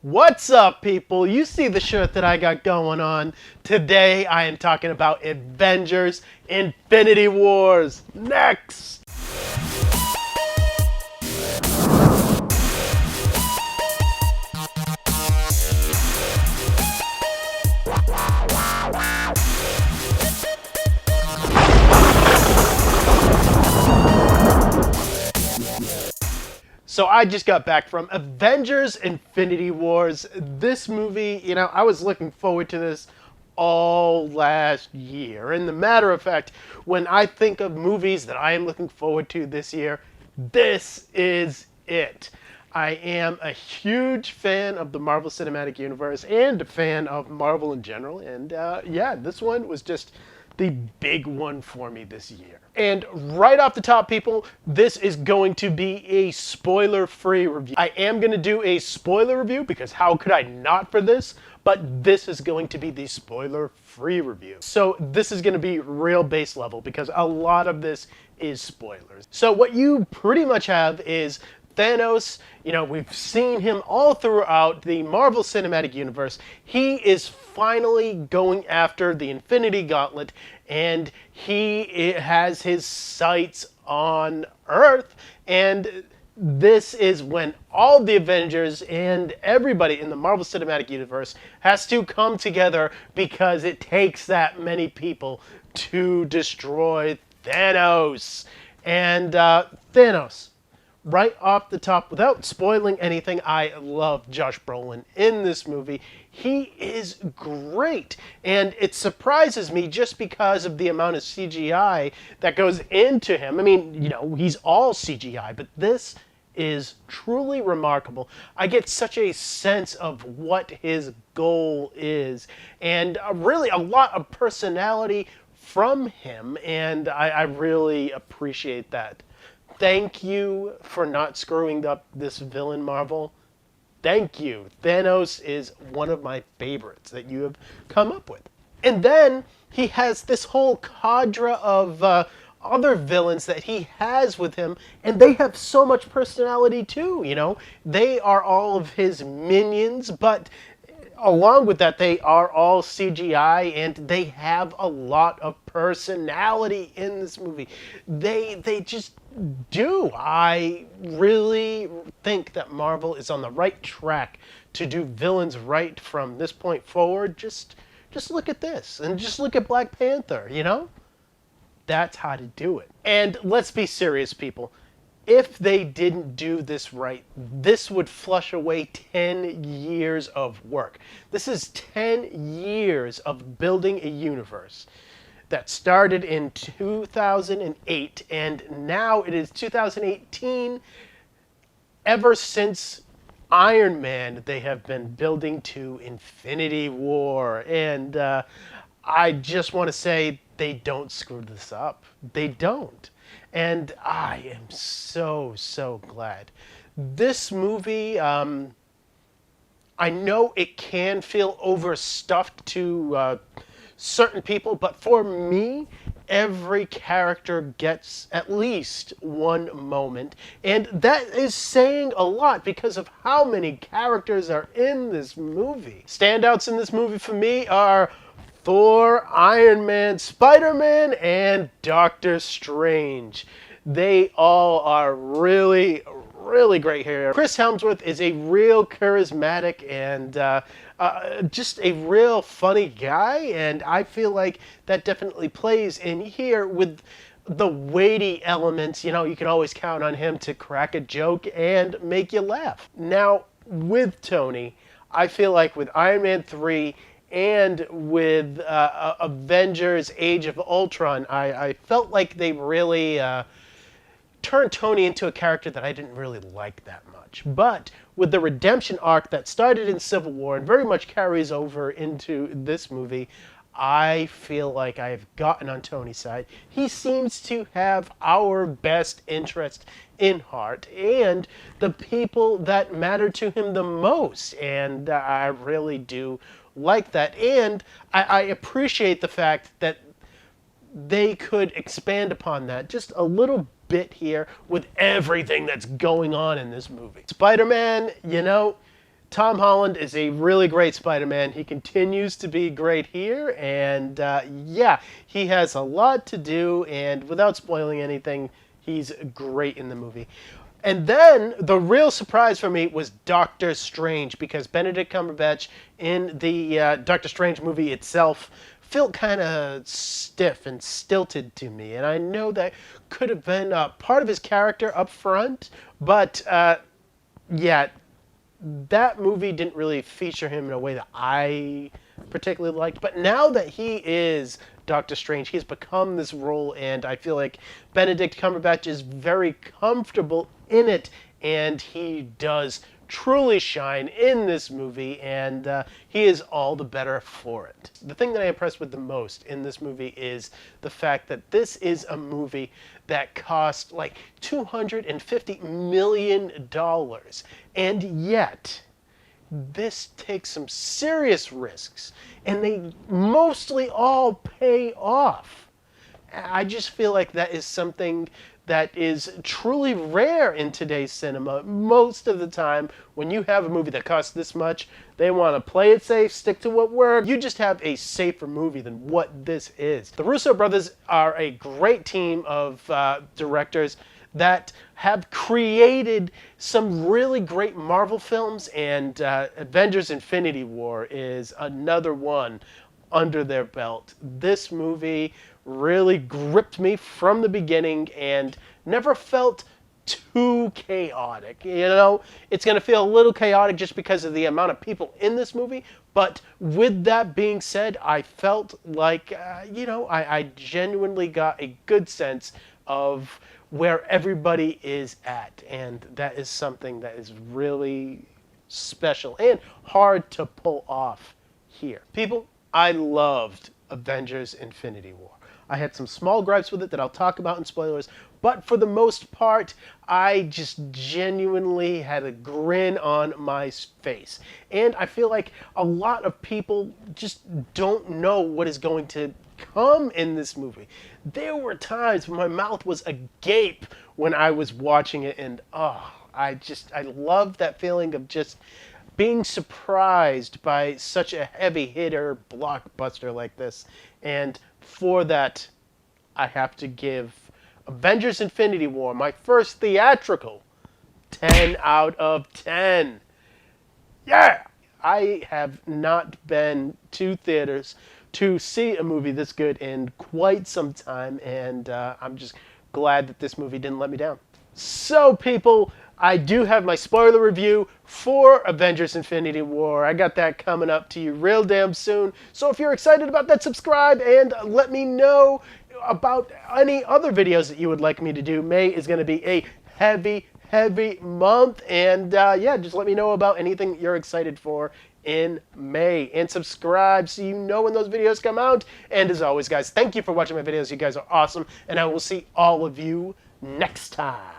What's up, people? You see the shirt that I got going on. Today I am talking about Avengers Infinity Wars. Next! So I just got back from Avengers Infinity Wars. This movie, I was looking forward to this all last year. And the matter of fact, when I think of movies that I am looking forward to this year, this is it. I am a huge fan of the Marvel Cinematic Universe and a fan of Marvel in general. And yeah, this one was just the big one for me this year. And right off the top, people, this is going to be a spoiler-free review. I am going to do a spoiler review because how could I not for this? But this is going to be the spoiler-free review. So this is going to be real base level because a lot of this is spoilers. So what you pretty much have is Thanos. We've seen him all throughout the Marvel Cinematic Universe. He is finally going after the Infinity Gauntlet, and he has his sights on Earth. And this is when all the Avengers and everybody in the Marvel Cinematic Universe has to come together because it takes that many people to destroy Thanos. And Thanos, right off the top, without spoiling anything, I love Josh Brolin in this movie. He is great, and it surprises me just because of the amount of CGI that goes into him. I mean, he's all CGI, but this is truly remarkable. I get such a sense of what his goal is, and really a lot of personality from him, and I really appreciate that. Thank you for not screwing up this villain, Marvel. Thank you. Thanos is one of my favorites that you have come up with. And then he has this whole cadre of other villains that he has with him, and they have so much personality too, They are all of his minions, but along with that, they are all CGI, and they have a lot of personality in this movie. They just do. I really think that Marvel is on the right track to do villains right from this point forward. Just look at this, and just look at Black Panther, That's how to do it. And let's be serious, people. If they didn't do this right, this would flush away 10 years of work. This is 10 years of building a universe that started in 2008, and now it is 2018. Ever since Iron Man, they have been building to Infinity War, and I just want to say they don't screw this up. They don't. And I am so, so glad. This movie, I know it can feel overstuffed to certain people, but for me, every character gets at least one moment. And that is saying a lot because of how many characters are in this movie. Standouts in this movie for me are Thor, Iron Man, Spider-Man, and Doctor Strange. They all are really, really great here. Chris Hemsworth is a real charismatic and just a real funny guy, and I feel like that definitely plays in here with the weighty elements. You can always count on him to crack a joke and make you laugh. Now, with Tony, I feel like with Iron Man 3 and with Avengers Age of Ultron, I felt like they really turned Tony into a character that I didn't really like that much. But with the redemption arc that started in Civil War and very much carries over into this movie, I feel like I've gotten on Tony's side. He seems to have our best interest in heart and the people that matter to him the most. And I really do like that. And I appreciate the fact that they could expand upon that just a little bit here with everything that's going on in this movie. Spider-Man, Tom Holland is a really great Spider-Man. He continues to be great here, and yeah, he has a lot to do, and without spoiling anything, he's great in the movie. And then the real surprise for me was Doctor Strange, because Benedict Cumberbatch in the Doctor Strange movie itself felt kind of stiff and stilted to me. And I know that could have been part of his character up front, but yeah, that movie didn't really feature him in a way that I particularly liked. But now that he is Doctor Strange, he's become this role, and I feel like Benedict Cumberbatch is very comfortable in it, and he does truly shine in this movie, and he is all the better for it. The thing that I'm impressed with the most in this movie is the fact that this is a movie that cost like $250 million, and yet this takes some serious risks, and they mostly all pay off. I just feel like that is something that is truly rare in today's cinema. Most of the time, when you have a movie that costs this much, they want to play it safe, stick to what worked. You just have a safer movie than what this is. The Russo brothers are a great team of directors that have created some really great Marvel films, and Avengers Infinity War is another one under their belt. This movie really gripped me from the beginning and never felt too chaotic. You know, it's going to feel a little chaotic just because of the amount of people in this movie, but with that being said, I felt like, I genuinely got a good sense of where everybody is at, and that is something that is really special and hard to pull off here. People, I loved Avengers Infinity War. I had some small gripes with it that I'll talk about in spoilers, but for the most part, I just genuinely had a grin on my face. And I feel like a lot of people just don't know what is going to come in this movie. There were times when my mouth was agape when I was watching it, and I love that feeling of just being surprised by such a heavy hitter blockbuster like this. And for that, I have to give Avengers Infinity War, my first theatrical, 10 out of 10. Yeah! I have not been to theaters to see a movie this good in quite some time, and I'm just glad that this movie didn't let me down. So, people, I do have my spoiler review for Avengers Infinity War. I got that coming up to you real damn soon. So if you're excited about that, subscribe and let me know about any other videos that you would like me to do. May is going to be a heavy month, and yeah, just let me know about anything you're excited for in May. And subscribe so you know when those videos come out. And as always, guys, thank you for watching my videos. You guys are awesome, and I will see all of you next time.